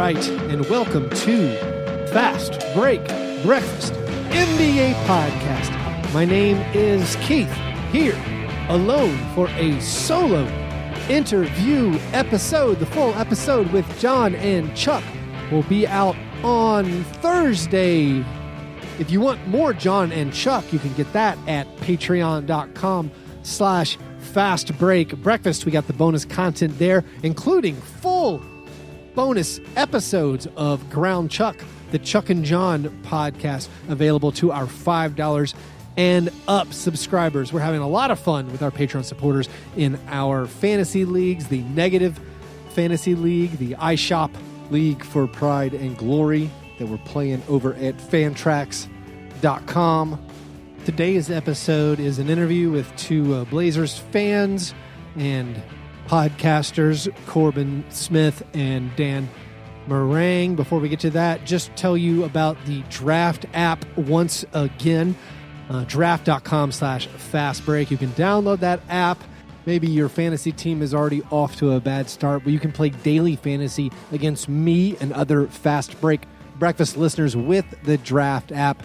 right, and welcome to Fast Break Breakfast NBA Podcast. My name is Keith, here alone for a solo interview episode. The full episode with John and Chuck will be out on Thursday. If you want more John and Chuck, you can get that at patreon.com/fastbreakbreakfast. We got the bonus content there, including full bonus episodes of Ground Chuck, the Chuck and John podcast, available to our $5 and up subscribers. We're having a lot of fun with our Patreon supporters in our fantasy leagues, the Negative Fantasy League, the iShop League for Pride and Glory that we're playing over at fantrax.com. Today's episode is an interview with two Blazers fans and podcasters, Corbin Smith and Dan Marang. Before we get to that, just tell you about the Draft app once again, draft.com/fastbreak. You can download that app. Maybe your fantasy team is already off to a bad start, but you can play daily fantasy against me and other Fast Break Breakfast listeners with the Draft app.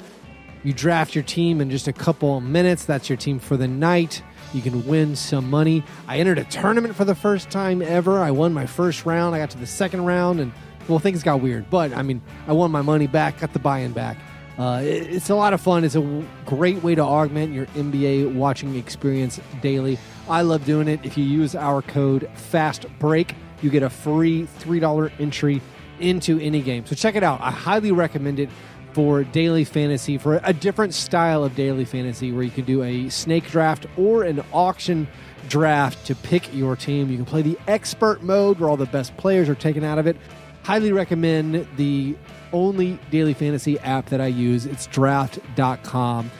You draft your team in just a couple minutes. That's your team for the night. You can win some money. I entered a tournament for the first time ever. I won my first round. I got to the second round, and, well, things got weird. But, I mean, I won my money back, got the buy-in back. It's a lot of fun. It's a great way to augment your NBA watching experience daily. I love doing it. If you use our code FASTBREAK, you get a free $3 entry into any game. So check it out. I highly recommend it for daily fantasy, for a different style of daily fantasy where you can do a snake draft or an auction draft to pick your team. You can play the expert mode where all the best players are taken out of it. Highly recommend the only daily fantasy app that I use. It's draft.com.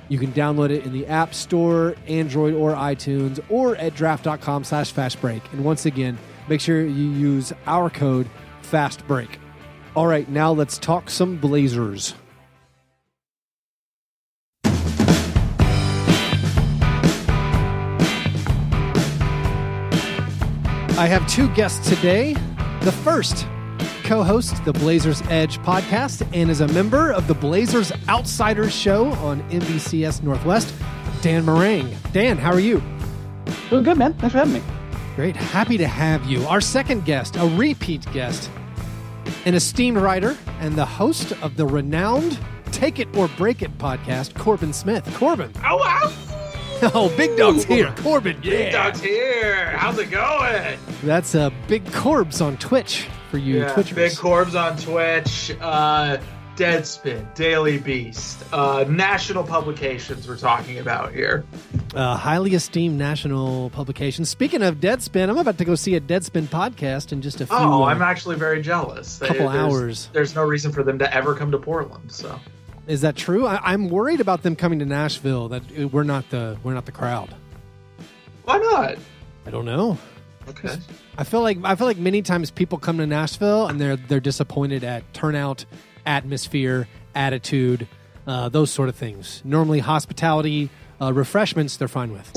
You can download it in the App Store, Android or iTunes, or at draft.com/fastbreak. And once again, make sure you use our code FASTBREAK. All right, now let's talk some Blazers. I have two guests today. The first co-hosts the Blazers Edge podcast and is a member of the Blazers Outsiders show on NBCS Northwest, Dan Marang. Dan, how are you? Doing good, man. Thanks for having me. Great. Happy to have you. Our second guest, a repeat guest, an esteemed writer and the host of the renowned Take It or Break It podcast, Corbin Smith. Corbin. Oh, wow. Oh, Big Dog's here. Corbin, yeah. Big Dog's here. How's it going? That's Big Corbs on Twitch for you Twitchers. Big Corbs on Twitch. Deadspin, Daily Beast, national publications we're talking about here. Highly esteemed national publications. Speaking of Deadspin, I'm about to go see a Deadspin podcast in just a few I'm actually very jealous. Couple hours. There's no reason for them to ever come to Portland. So, is that true? I'm worried about them coming to Nashville. That we're not the crowd. Why not? I don't know. Okay. I feel like many times people come to Nashville and they're disappointed at turnout, atmosphere, attitude, those sort of things. Normally, hospitality, refreshments, they're fine with.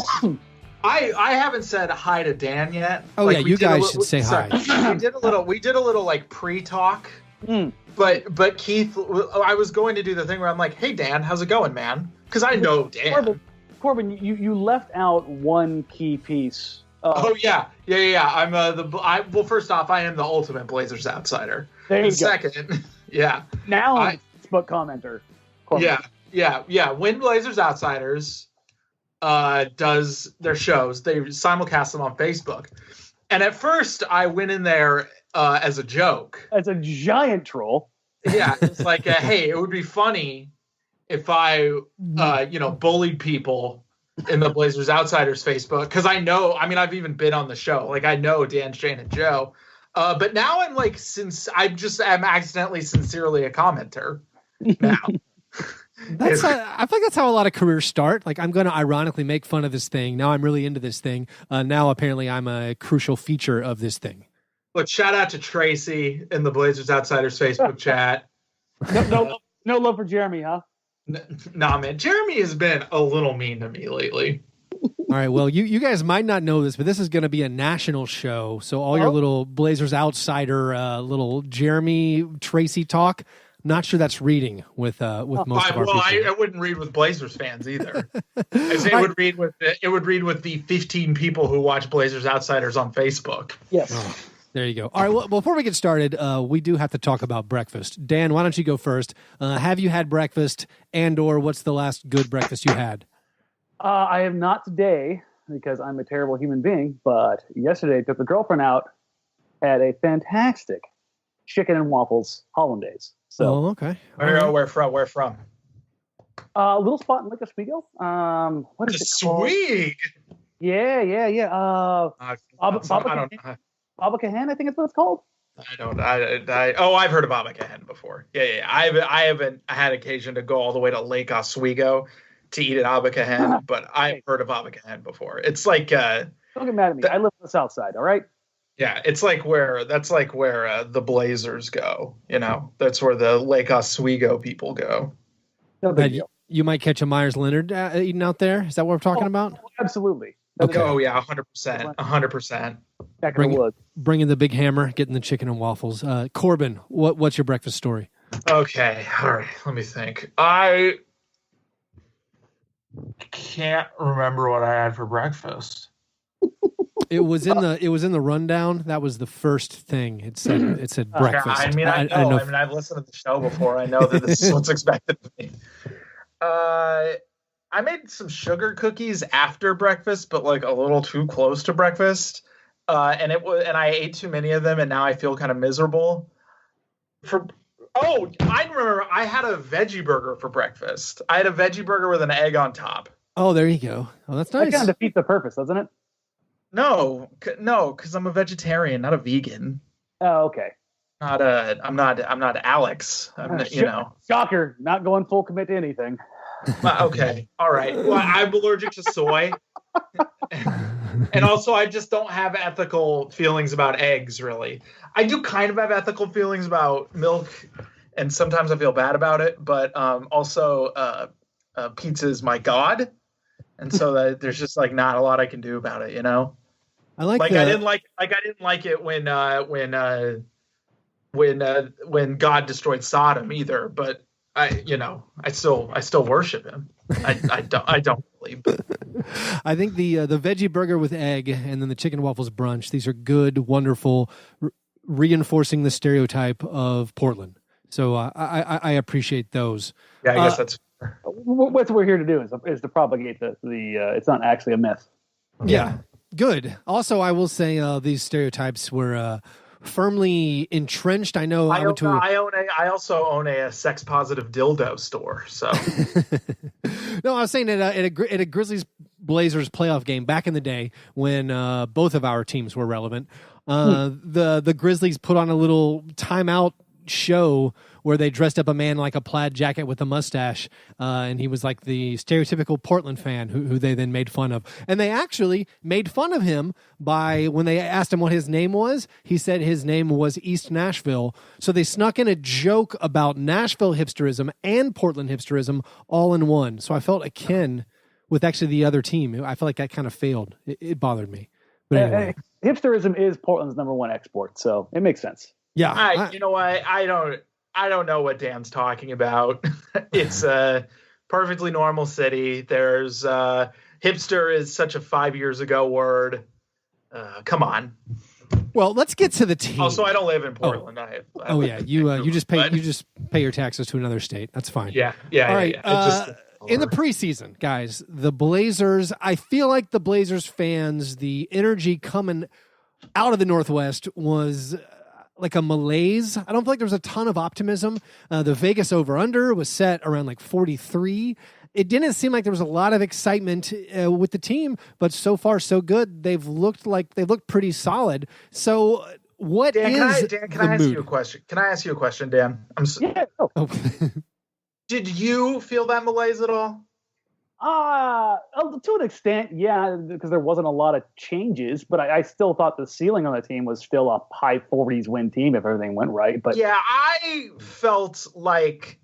I haven't said hi to Dan yet. Oh, like, yeah, you guys should say hi. We did a little like pre-talk. But Keith, I was going to do the thing where I'm like, "Hey Dan, how's it going, man?" Because I know Dan. Corbin, you left out one key piece. Yeah. I'm well. First off, I am the ultimate Blazers outsider. There you go. Second, yeah. Now I'm a Facebook commenter. Corbin. Yeah. When Blazers Outsiders does their shows, they simulcast them on Facebook. And at first, I went in there as a joke. As a giant troll. Yeah, it's like, hey, it would be funny if I, bullied people in the Blazers Outsiders Facebook, because I've even been on the show. Like, I know Dan, Shane, and Joe. But now I'm like, I'm accidentally sincerely a commenter now. I feel like that's how a lot of careers start. Like, I'm going to ironically make fun of this thing. Now I'm really into this thing. Now apparently I'm a crucial feature of this thing. Look, shout out to Tracy in the Blazers Outsiders Facebook chat. No love for Jeremy, huh? Nah, man. Jeremy has been a little mean to me lately. All right. Well, you guys might not know this, but this is going to be a national show. So all your little Blazers outsider, little Jeremy Tracy talk. Not sure that's reading with most of our people. I wouldn't read with Blazers fans either. It would read with the 15 people who watch Blazers Outsiders on Facebook. Yes. Oh, there you go. All right. Well, before we get started, we do have to talk about breakfast. Dan, why don't you go first? Have you had breakfast, and/or what's the last good breakfast you had? I have not today because I'm a terrible human being. But yesterday, I took the girlfriend out, had a fantastic chicken and waffles hollandaise. So, okay. Where from? A little spot in Lake Oswego. What is it called? Sweet. Yeah. Baba Cahan, I think it's what it's called. I've heard of Baba Cahan before. Yeah. I haven't had occasion to go all the way to Lake Oswego to eat at Baba Cahan, but I've heard of Baba Cahan before. It's like don't get mad at me. I live on the south side. All right. Yeah, it's like where the Blazers go. That's where the Lake Oswego people go. No big deal. You might catch a Myers Leonard eating out there. Is that what we're talking about? Absolutely. Okay. Oh yeah, 100%. Back in the woods. Bringing the big hammer, getting the chicken and waffles. Corbin, what's your breakfast story? Okay, all right. Let me think. I can't remember what I had for breakfast. It was in the rundown. That was the first thing. It said breakfast. I know. I've listened to the show before. I know that this is what's expected of me. I made some sugar cookies after breakfast, but like a little too close to breakfast. And I ate too many of them, and now I feel kind of miserable. I remember I had a veggie burger for breakfast. I had a veggie burger with an egg on top. Oh, there you go. Oh, that's nice. That kind of defeats the purpose, doesn't it? No, because I'm a vegetarian, not a vegan. Oh, okay. I'm not Alex. Shocker! Not going full commit to anything. Okay, all right. Well, I'm allergic to soy, and also I just don't have ethical feelings about eggs. Really, I do kind of have ethical feelings about milk, and sometimes I feel bad about it. But also, pizza is my god, and so that there's just like not a lot I can do about it. I didn't like it when God destroyed Sodom either, but I still worship him. I don't believe. I think the veggie burger with egg and then the chicken waffles brunch, these are good, wonderful, reinforcing the stereotype of Portland. So I appreciate those. Yeah, I guess that's fair. What we're here to do is to propagate the it's not actually a myth. Yeah. Good. Also, I will say these stereotypes were firmly entrenched. I know. I also own a sex positive dildo store. So no, I was saying at a Grizzlies Blazers playoff game back in the day when both of our teams were relevant. The Grizzlies put on a little timeout show where they dressed up a man like a plaid jacket with a mustache, and he was like the stereotypical Portland fan who they then made fun of. And they actually made fun of him when they asked him what his name was, he said his name was East Nashville. So they snuck in a joke about Nashville hipsterism and Portland hipsterism all in one. So I felt akin with actually the other team. I felt like that kind of failed. It bothered me. But anyway. Hipsterism is Portland's #1 export, so it makes sense. Yeah. You know what? I don't know what Dan's talking about. It's a perfectly normal city. There's hipster is such a 5 years ago word. Come on. Well, let's get to the team. Also, I don't live in Portland. You just pay your taxes to another state. That's fine. Yeah. All right. In the preseason, guys, the Blazers. I feel like the Blazers fans, the energy coming out of the Northwest was like a malaise. I don't feel like there was a ton of optimism. The Vegas over-under was set around like 43. It didn't seem like there was a lot of excitement with the team, but so far so good. They've looked pretty solid. So what Dan, is can I ask you a question? Can I ask you a question, Dan? Did you feel that malaise at all? To an extent, yeah, because there wasn't a lot of changes, but I still thought the ceiling on the team was still a high 40s win team if everything went right. But yeah, I felt like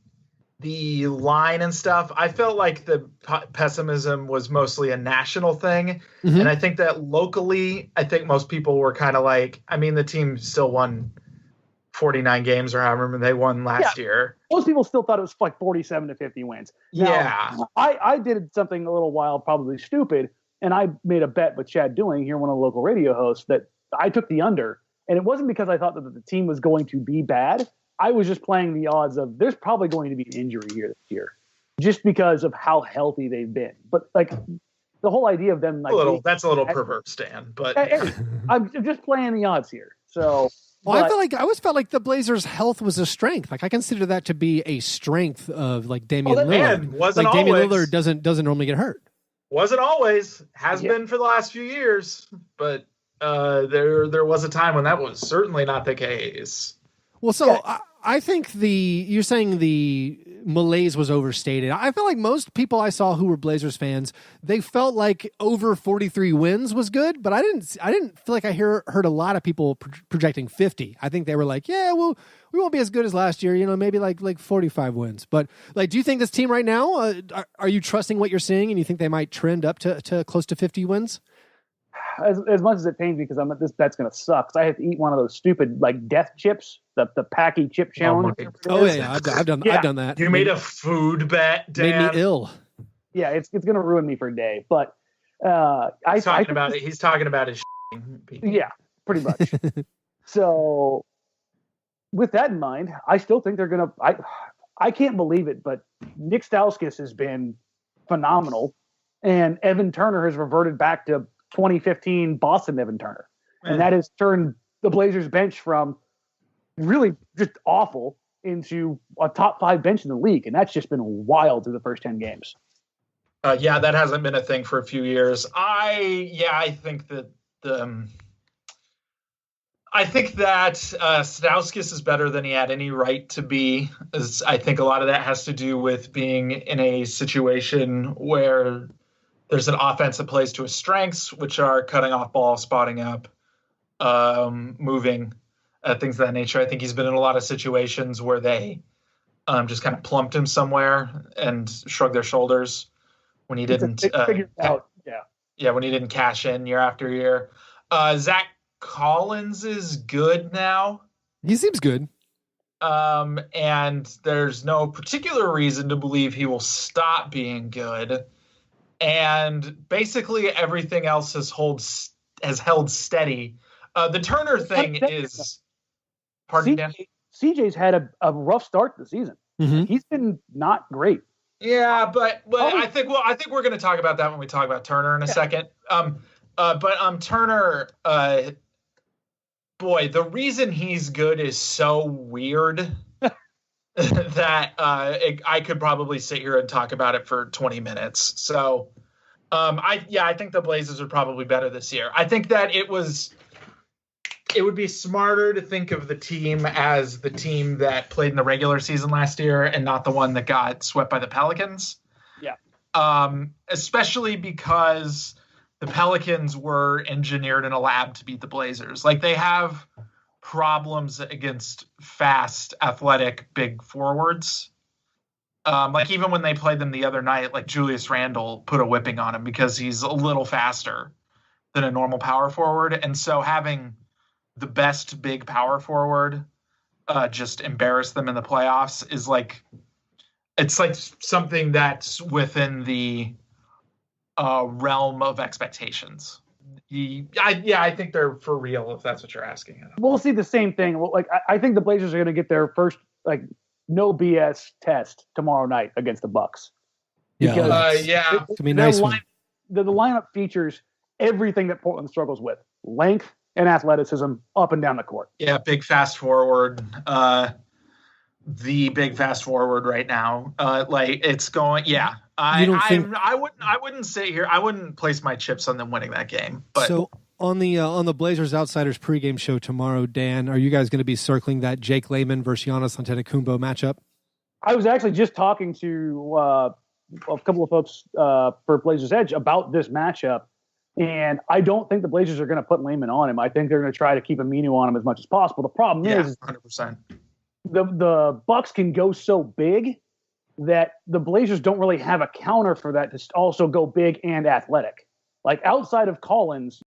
the line and stuff, I felt like the pessimism was mostly a national thing. Mhm. And I think that locally, I think most people were kind of like, I mean, the team still won 49 games or however many they won last year. Most people still thought it was like 47 to 50 wins. Now, Yeah. I did something a little wild, probably stupid, and I made a bet with Chad Doing here, one of the local radio hosts, that I took the under. And it wasn't because I thought that the team was going to be bad. I was just playing the odds of there's probably going to be an injury here this year, just because of how healthy they've been. But like the whole idea of them, like that's a little perverse, Stan. But I'm just playing the odds here. So, well, I always felt like the Blazers' health was a strength. Like I consider that to be a strength of like Damian Lillard. Wasn't like Damian always. Lillard doesn't normally get hurt. Wasn't always, has been for the last few years, but there was a time when that was certainly not the case. Well, so I think you're saying the malaise was overstated. I feel like most people I saw who were Blazers fans, they felt like over 43 wins was good, but I didn't feel like I heard a lot of people projecting 50. I think they were like, yeah, well, we won't be as good as last year, maybe like 45 wins. But like, do you think this team right now, are you trusting what you're seeing and you think they might trend up to close to 50 wins? As much as it pains me because this bet's going to suck, because I have to eat one of those stupid like death chips, the Packy chip challenge. I've done that. You made a food bet, Dan. Made me ill. Yeah, it's going to ruin me for a day. But He's talking about his. Yeah, pretty much. So with that in mind, I still think they're going to. I can't believe it, but Nick Stauskas has been phenomenal, and Evan Turner has reverted back to 2015 Boston Evan Turner. And that has turned the Blazers bench from really just awful into a top 5 bench in the league. And that's just been wild through the first 10 games. That hasn't been a thing for a few years. I think that Stauskas is better than he had any right to be. I think a lot of that has to do with being in a situation where there's an offense that plays to his strengths, which are cutting off ball, spotting up, moving, things of that nature. I think he's been in a lot of situations where they just kind of plumped him somewhere and shrugged their shoulders when he didn't figure it out. Yeah, when he didn't cash in year after year. Zach Collins is good now. He seems good. And there's no particular reason to believe he will stop being good. And basically everything else has held steady. The Turner thing is, pardon me, CJ's had a rough start to the season. Mm-hmm. He's been not great. Yeah, but I think we're going to talk about that when we talk about Turner in a second. But Turner, boy, the reason he's good is so weird that I could probably sit here and talk about it for 20 minutes. So I think the Blazers are probably better this year. I think that it would be smarter to think of the team as the team that played in the regular season last year and not the one that got swept by the Pelicans. Yeah. Especially because the Pelicans were engineered in a lab to beat the Blazers. Like, they have problems against fast, athletic, big forwards. Like, even when they played them the other night, like, Julius Randle put a whipping on him because he's a little faster than a normal power forward. And so having the best big power forward just embarrass them in the playoffs is like, it's like something that's within the realm of expectations. I think they're for real, if that's what you're asking. We'll see the same thing. Like, I think the Blazers are going to get their first no BS test tomorrow night against the Bucks. Yeah, it's gonna be a nice one. The lineup features everything that Portland struggles with: length and athleticism up and down the court. Yeah, big fast forward. The big fast forward right now. Like, it's going. Yeah, I wouldn't sit here. I wouldn't place my chips on them winning that game. But so on the Blazers Outsiders pregame show tomorrow, Dan, are you guys going to be circling that Jake Layman versus Giannis Antetokounmpo matchup? I was actually just talking to a couple of folks for Blazers Edge about this matchup, and I don't think the Blazers are going to put Layman on him. I think they're going to try to keep Aminu on him as much as possible. The problem is 100%. The Bucks can go so big that the Blazers don't really have a counter for that to also go big and athletic. Like outside of Collins,